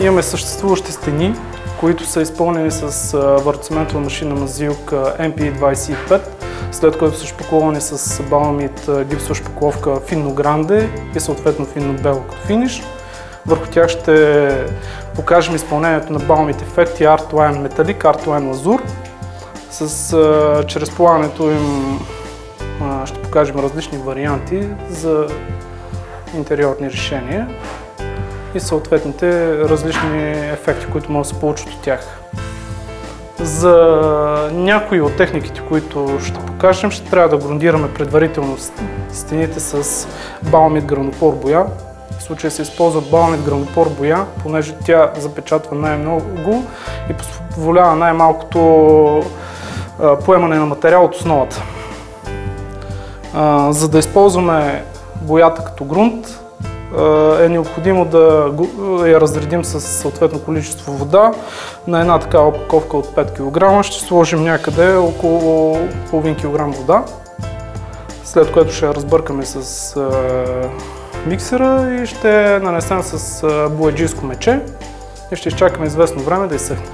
Имаме съществуващи стени, които са изпълнени с варциментова машина мазилка MP25, след което са шпакловани с баламит гипсова шпакловка финно гранде и съответно финно бело като финиш. Върху тях ще покажем изпълнението на баламит ефекти Artline металик, Artline лазур. Чрез полагането им ще покажем различни варианти за интериорни решения и съответните различни ефекти, които могат да се получат от тях. За някои от техниките, които ще покажем, ще трябва да грундираме предварително стените с баламит гранопор боя. В случая се използва баламит гранопор боя, понеже тя запечатва най-много и позволява най-малкото поемане на материал от основата. За да използваме боята като грунт, е необходимо да я разредим с съответно количество вода. На една такава опаковка от 5 кг ще сложим някъде около половин килограм вода, след което ще я разбъркаме с миксера и ще нанесем с бояджийско мече и ще изчакаме известно време да изсъхне.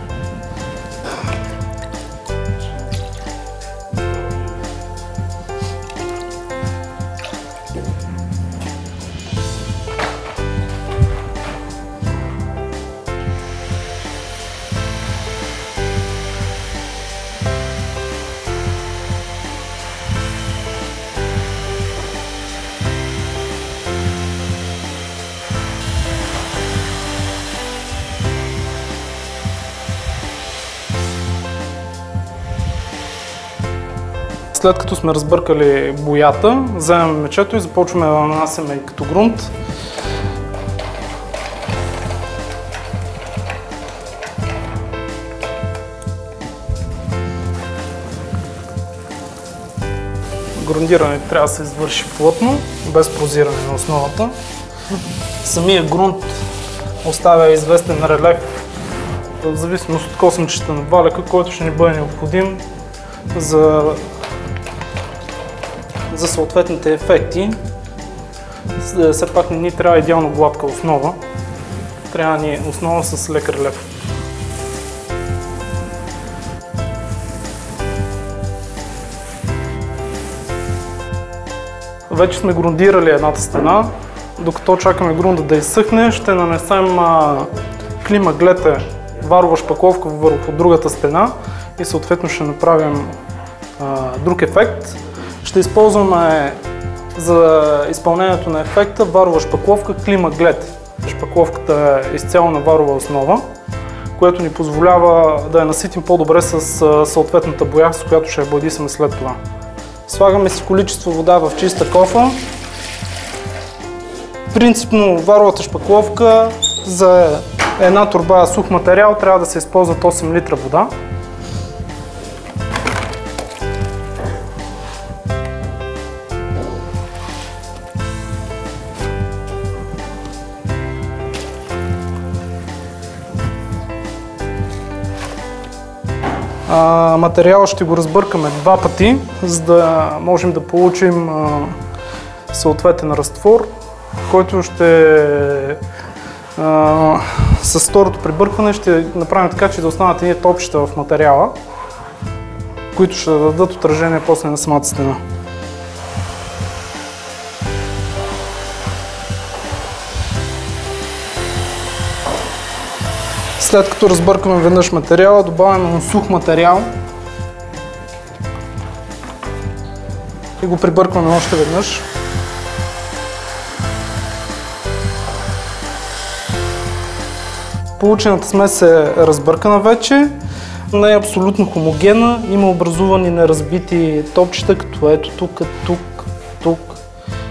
След като сме разбъркали боята, вземем мечето и започваме да нанасяме като грунт. Грундирането трябва да се извърши плътно, без прозиране на основата. Самия грунт оставя известен релеф, в зависимост от косъмчета на валяка, който ще ни бъде необходим за съответните ефекти. Все пак не ни трябва идеално гладка основа, трябва ни основа с лек релеф. Вече сме грундирали едната стена. Докато чакаме грунта да изсъхне, ще нанесем климаглете варова шпакловка върху другата стена и съответно ще направим друг ефект. Ще използваме за изпълнението на ефекта варова шпакловка климаглет. Шпакловката е изцяло на варова основа, което ни позволява да я наситим по-добре с съответната боя, с която ще я бладисаме след това. Слагаме си количество вода в чиста кофа. Принципно варовата шпакловка за една торба сух материал трябва да се използват 8 литра вода. Материала ще го разбъркаме два пъти, за да можем да получим съответен разтвор, който ще с второто прибъркване ще направим така, че да останат едни топчета в материала, които ще дадат отражение после на самата стена. След като разбъркаме веднъж материала, добавяме сух материал и го прибъркваме още веднъж. Получената смес е разбъркана вече, не е абсолютно хомогенна, има образувани неразбити топчета, като ето тук, тук.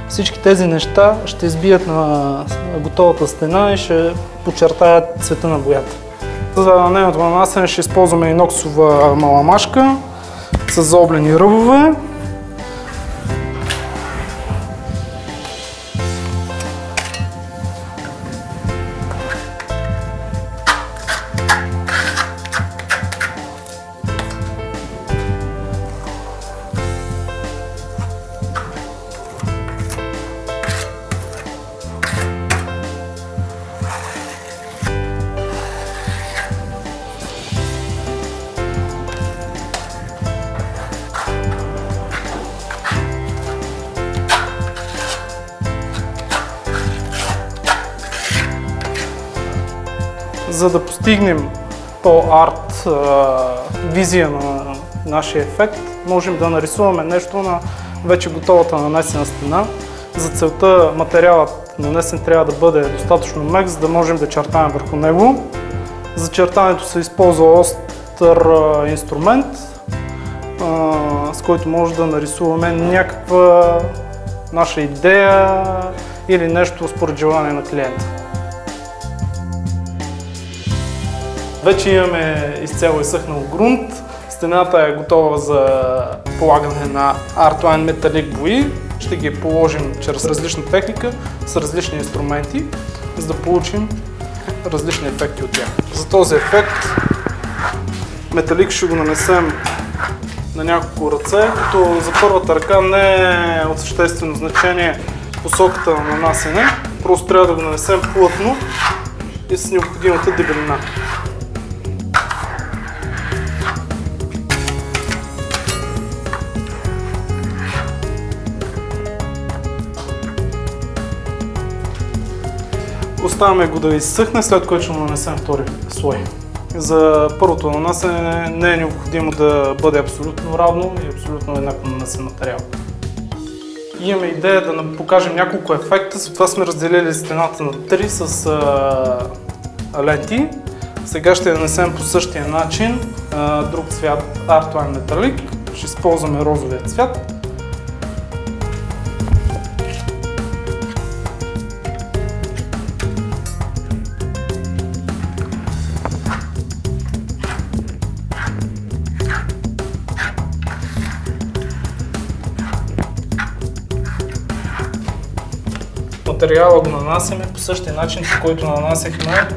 Всички тези неща ще избият на готовата стена и ще подчертаят цвета на боята. За нейното нанасяне ще използваме иноксова маламашка с заоблени ръбове. За да постигнем по-арт визия на нашия ефект, можем да нарисуваме нещо на вече готовата нанесена стена. За целта материалът нанесен трябва да бъде достатъчно мек, за да можем да чертаем върху него. За чертането се използва остър инструмент, с който може да нарисуваме някаква наша идея или нещо според желание на клиента. Вече имаме изцяло изсъхнал грунт. Стената е готова за полагане на Artline металик бои. Ще ги положим чрез различна техника, с различни инструменти, за да получим различни ефекти от тях. За този ефект металик ще го нанесем на няколко ръце, като за първата ръка не е от съществено значение посоката на нанасене, просто трябва да го нанесем плътно и с необходимата дебелина. Оставяме го да изсъхне, след което ще нанесем втори слой. За първото нанасене не е необходимо да бъде абсолютно равно и абсолютно еднакво нанесен материал. Имаме идея да покажем няколко ефекта, затова сме разделили стената на 3 с ленти. Сега ще нанесем по същия начин друг цвят Artline металик. Ще използваме розовия цвят. Материала го нанасяме по същия начин, по който нанасяхме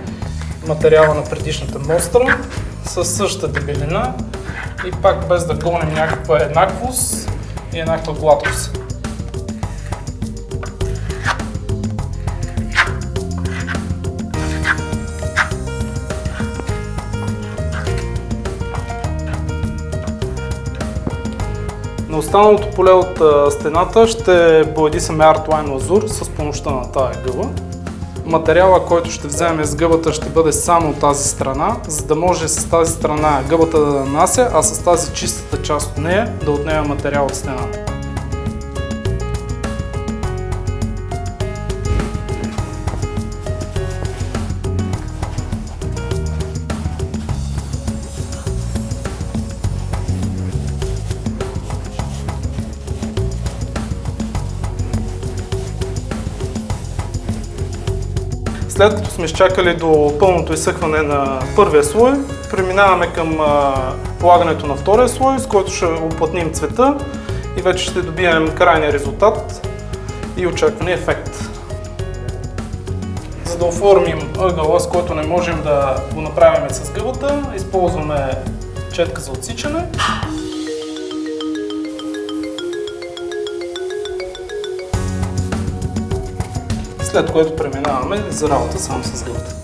материала на предишната мостра, със същата дебелина и пак без да гоним някаква еднаквост и еднаква гладкост. На останалото поле от стената ще боядисаме Artline лазур с помощта на тази гъба. Материала, който ще вземем с гъбата, ще бъде само от тази страна, за да може с тази страна гъбата да нанася, а с тази чистата част от нея да отнеме материал от стената. След като сме изчакали до пълното изсъхване на първия слой, преминаваме към полагането на втория слой, с който ще уплътним цвета и вече ще добием крайния резултат и очаквания ефект. За да оформим ъгъла, с който не можем да го направим с гъбата, използваме четка за отсичане. След което преминаваме за работа само с гъбата.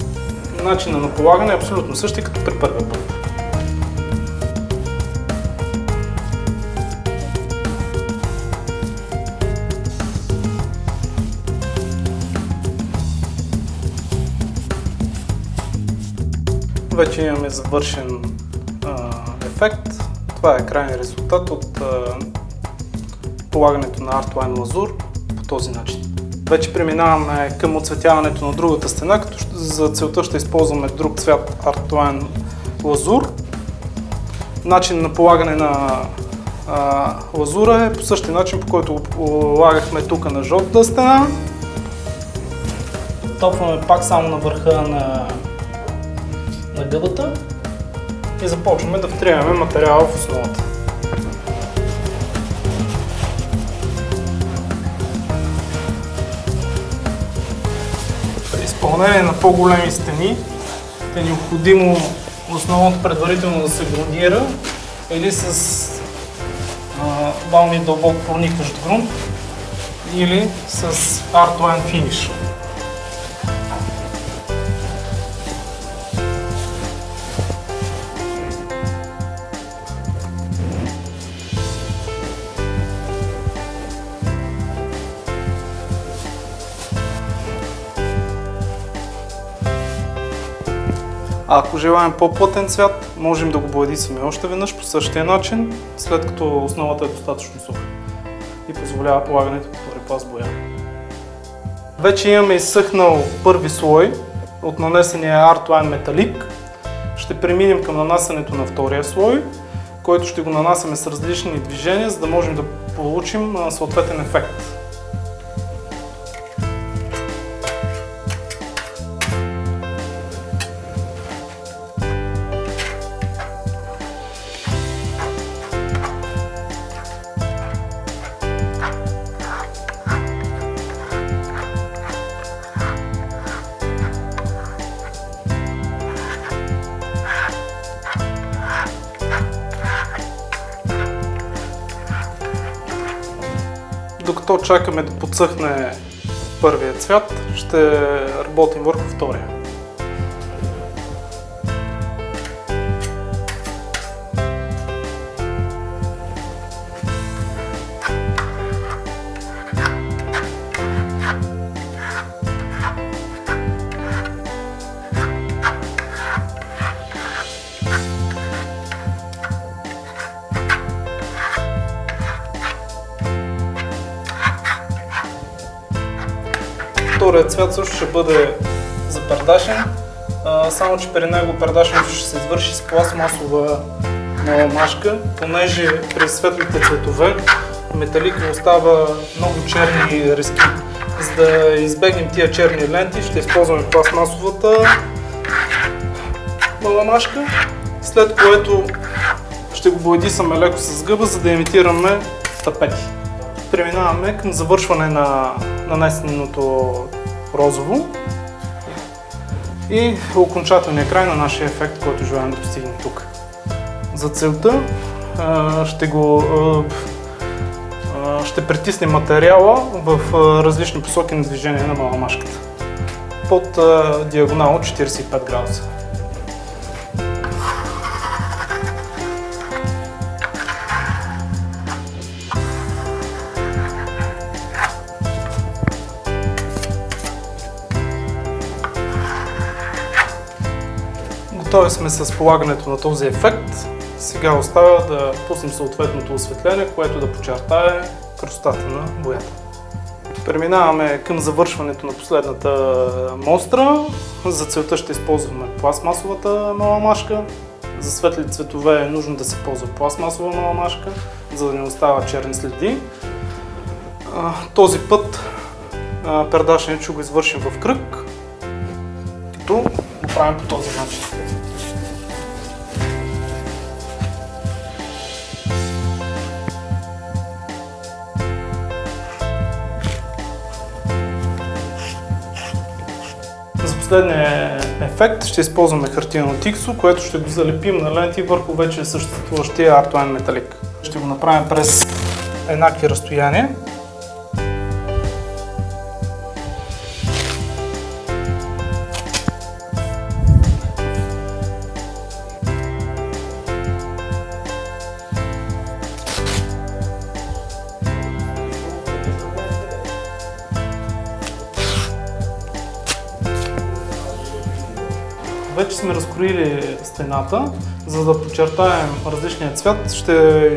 Начинът на полагане е абсолютно същия като при първия път. Вече имаме завършен ефект. Това е крайният резултат от полагането на Artline лазур по този начин. Вече преминаваме към оцветяването на другата стена, като за целта ще използваме друг цвят Artline лазур. Начин на полагане на лазура е по същия начин, по който го полагахме тук на жълтата стена. Топваме пак само на върха на гъбата и започваме да втриваме материала в основата. При изпълнение на по-големи стени е необходимо основното предварително да се грунтира или с бални дълбок проникващ грунт или с Artline финиш. А ако желаем по-плътен цвят, можем да го боядисаме още веднъж по същия начин, след като основата е достатъчно суха и позволява полагането на втори пласт боя. Вече имаме изсъхнал първи слой от нанесения Artline металик. Ще преминем към нанасянето на втория слой, който ще го нанасяме с различни движения, за да можем да получим съответен ефект. Докато чакаме да подсъхне първия цвят, ще работим върху втория. Вторият цвят също ще бъде запардашен, само че при него пардашенето ще се извърши с пластмасова маламашка, понеже при светлите цветове металик остава много черни резки. За да избегнем тия черни ленти, ще използваме пластмасовата маламашка, след което ще го боядисаме леко с гъба, за да имитираме тапети. Преминаваме към завършване на нанесеното розово и окончателния край на нашия ефект, който желаем да постигнем тук. За целта ще притиснем материала в различни посоки на движение на маламашката под диагонал от 45 градуса. Готови сме с полагането на този ефект. Сега остава да пуснем съответното осветление, което да подчертае красотата на боята. Преминаваме към завършването на последната мостра. За целта ще използваме пластмасовата маламашка. За светли цветове е нужно да се ползва пластмасова маламашка, за да не остава черни следи. Този път пердашенето ще го извършим в кръг, като го правим по този начин. За последния ефект ще използваме хартиено тиксо, което ще го залепим на ленти върху вече съществуващия Artline металик. Ще го направим през еднакви разстояния. Вече сме разкроили стената, за да подчертаем различния цвят. Ще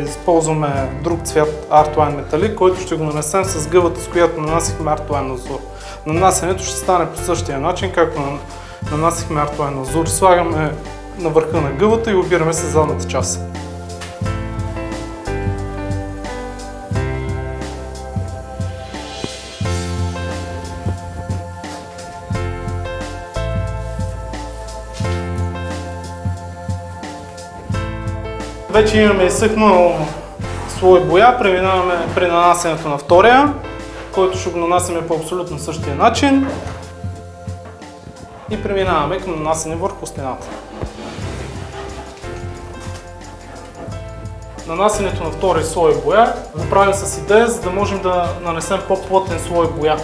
използваме друг цвят Artline металик, който ще го нанесем с гъбата, с която нанасихме Artline азур. Нанасянето ще стане по същия начин, както нанасихме Artline азур. Слагаме на върха на гъбата и обираме с задната част. Вече имаме изсъхнал слой боя, преминаваме при нанасянето на втория, който ще го нанасяме по абсолютно същия начин и преминаваме към нанасяне върху стената. Нанасянето на втори слой боя го правим с идея, за да можем да нанесем по-плътен слой боя.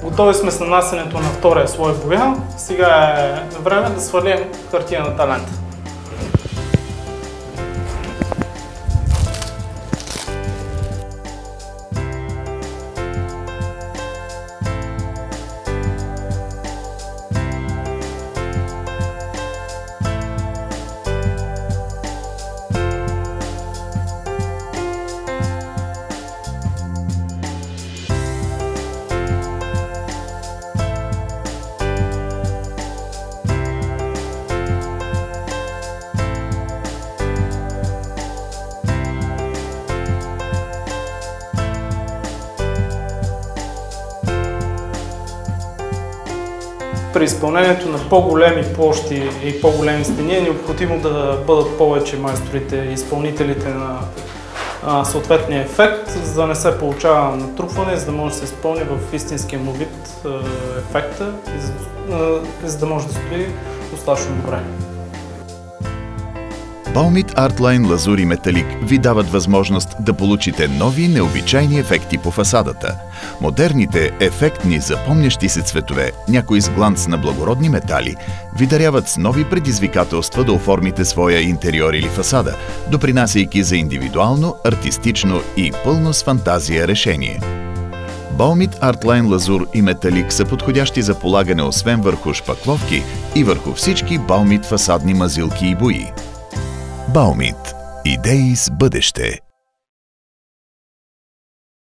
Готови сме с нанасянето на втория слой боя. Сега е време да свалим хартиената лента. при изпълнението на по-големи площи и по-големи стени е необходимо да бъдат повече майсторите и изпълнителите на съответния ефект, за да не се получава натрупване, за да може да се изпълни в истинския му вид ефекта и за да може да стои достатъчно добре. Baumit Artline Лазур и Металик ви дават възможност да получите нови необичайни ефекти по фасадата. Модерните, ефектни, запомнящи се цветове, някои с гланц на благородни метали, ви даряват с нови предизвикателства да оформите своя интериор или фасада, допринасяйки за индивидуално, артистично и пълно с фантазия решение. Baumit Artline Лазур и Металик са подходящи за полагане освен върху шпакловки и върху всички Baumit фасадни мазилки и бои. Baumit. Идеи с бъдеще.